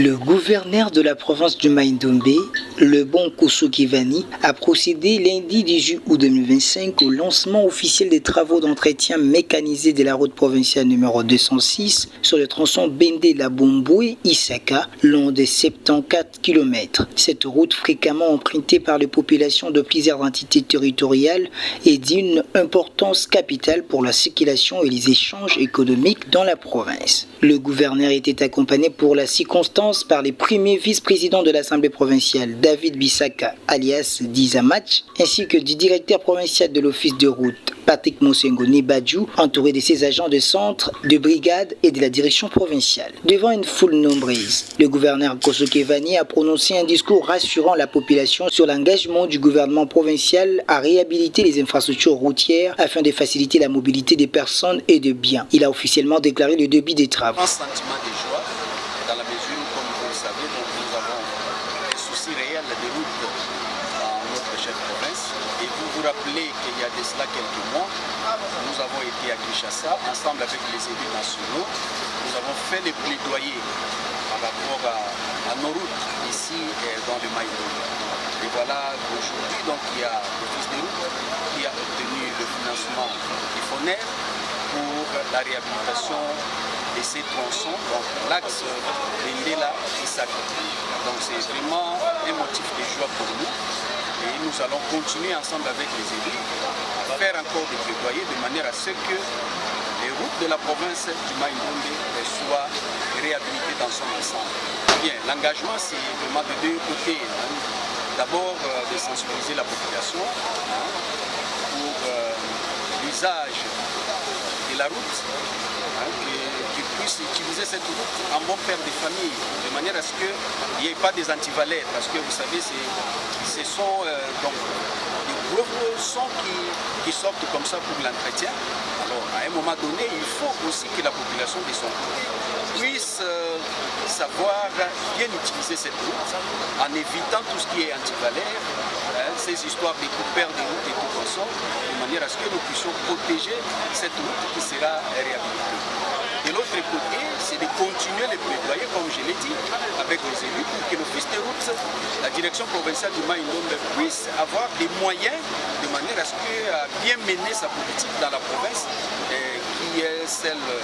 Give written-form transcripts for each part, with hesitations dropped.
Le gouverneur de la province du Mai-Ndombe, le bon Kosso Kevani, a procédé lundi 18 août 2025 au lancement officiel des travaux d'entretien mécanisé de la route provinciale numéro 206 sur le tronçon Bende-La-Bomboué-Isaka, long de 74 km. Cette route, fréquemment empruntée par les populations de plusieurs entités territoriales, est d'une importance capitale pour la circulation et les échanges économiques dans la province. Le gouverneur était accompagné pour la circonstance par les premiers vice-présidents de l'Assemblée provinciale, David Bissaka, alias Dizamach, ainsi que du directeur provincial de l'Office de route, Patrick Mosengo Nibadjou, entouré de ses agents de centre, de brigade et de la direction provinciale. Devant une foule nombreuse, le gouverneur Kosso Kevani a prononcé un discours rassurant la population sur l'engagement du gouvernement provincial à réhabiliter les infrastructures routières afin de faciliter la mobilité des personnes et des biens. Il a officiellement déclaré le début des travaux. Un sentiment de joie dans la mesure où, comme vous le savez, nous avons un souci réel de route dans notre chère province. Et vous vous rappelez qu'il y a de cela quelques mois, nous avons été à Kinshasa, ensemble avec les élus nationaux. Nous avons fait les plaidoyers par rapport à nos routes ici dans le Mai-Ndombe. Et voilà qu'aujourd'hui, il y a l'Office des routes qui a obtenu le financement du FONER pour la réhabilitation de ces tronçons, donc l'axe Bendela-Isaka. Donc c'est vraiment un motif de joie pour nous. Et nous allons continuer ensemble avec les élus à faire encore des plaidoyers de manière à ce que les routes de la province du Mai-Ndombe soient réhabilitées dans son ensemble. Bien, l'engagement c'est vraiment de deux côtés. D'abord de sensibiliser la population pour l'usage de la route, qu'ils puissent utiliser cette route en bon père de famille, de manière à ce qu'il n'y ait pas des antivalères, parce que vous savez, ce sont donc des gros sons qui sortent comme ça pour l'entretien. Alors à un moment donné, il faut aussi que la population de son côté puisse savoir bien utiliser cette route en évitant tout ce qui est antivalaire, ces histoires de coupeurs de route et tout ça, de manière à ce que nous puissions protéger cette route qui sera réhabilitée. De l'autre côté, c'est de continuer les plaidoyers, comme je l'ai dit, avec les élus, pour que l'Office des routes, la direction provinciale du Mai-Ndombe puisse avoir des moyens de manière à ce que bien mener sa politique dans la province, qui est celle de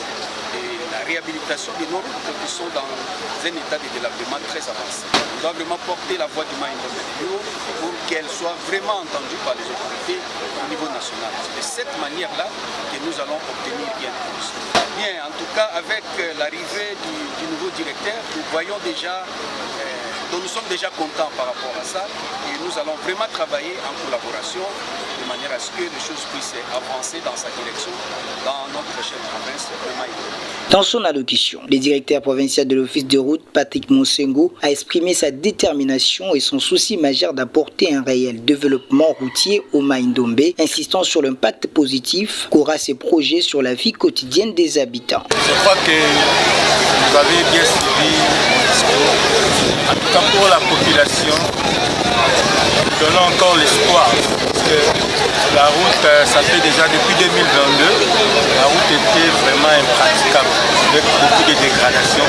la réhabilitation de nos routes qui sont dans un état de délabrement très avancé. On doit vraiment porter la voix du Mai-Ndombe pour qu'elle soit vraiment entendue par les autorités au niveau national. C'est de cette manière-là que nous allons obtenir bien plus. Bien, en tout cas, avec l'arrivée du nouveau directeur, nous voyons déjà, nous sommes déjà contents par rapport à ça et nous allons vraiment travailler en collaboration de manière à ce que les choses puissent avancer dans sa direction dans notre chère province de Mai-Ndombe. Dans son allocution, le directeur provincial de l'Office de route, Patrick Mosengo, a exprimé sa détermination et son souci majeur d'apporter un réel développement routier au Mai-Ndombe, insistant sur l'impact positif qu'aura ces projets sur la vie quotidienne des habitants. Je crois que vous avez bien suivi mon discours. En tout cas pour la population, nous donnons encore l'espoir. Parce que la route, ça fait déjà depuis 2022, la route était vraiment impraticable, avec beaucoup de dégradations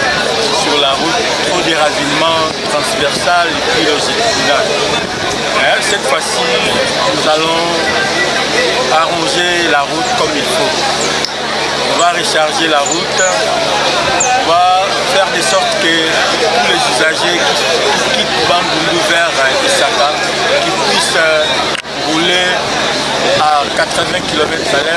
sur la route, trop de ravinements transversales et puis longitudinales. Cette fois-ci, nous allons arranger la route comme il faut. On va recharger la route, on va faire de sorte que tous les usagers qui quittent Bandundu vers Isaka, qui puissent rouler à 80 km/h,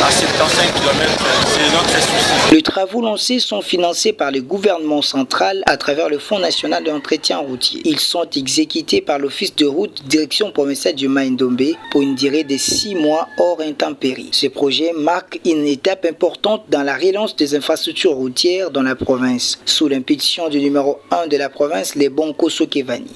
à 75 km, c'est notre souci. Les travaux lancés sont financés par le gouvernement central à travers le Fonds national d'entretien routier. Ils sont exécutés par l'Office de route direction provinciale du Mai-Ndombe pour une durée de 6 mois hors intempéries. Ce projet marque une étape importante dans la relance des infrastructures routières dans la province, sous l'impulsion du numéro 1 de la province, le bon Kosso Kevani.